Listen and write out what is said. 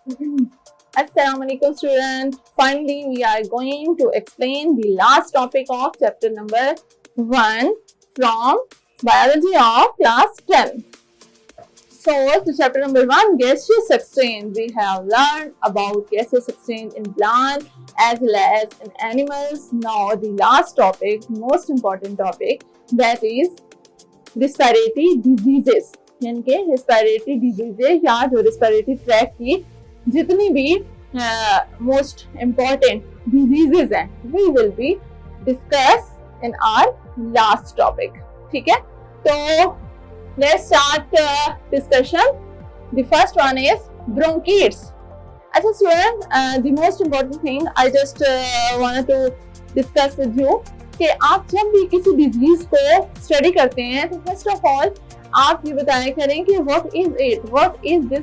Assalamualaikum students. Finally, we are going to explain the last topic of chapter number 1 from biology of class 10. So, to chapter number 1, gaseous exchange. We have learned about gaseous exchange in plant as well as in animals. Now, the last topic, most important topic, that is respiratory diseases. यानी कि respiratory diseases या जो respiratory tract की जितनी भी most important diseases हैं, we will be discuss in our last topic. ठीक है? तो let's start discussion. The first one is bronchitis. अच्छा student, the most important thing I just wanted to discuss with you कि आप जब भी किसी डिजीज को स्टडी करते हैं तो फर्स्ट ऑफ ऑल आप ये बताया करें कि what is it, what is this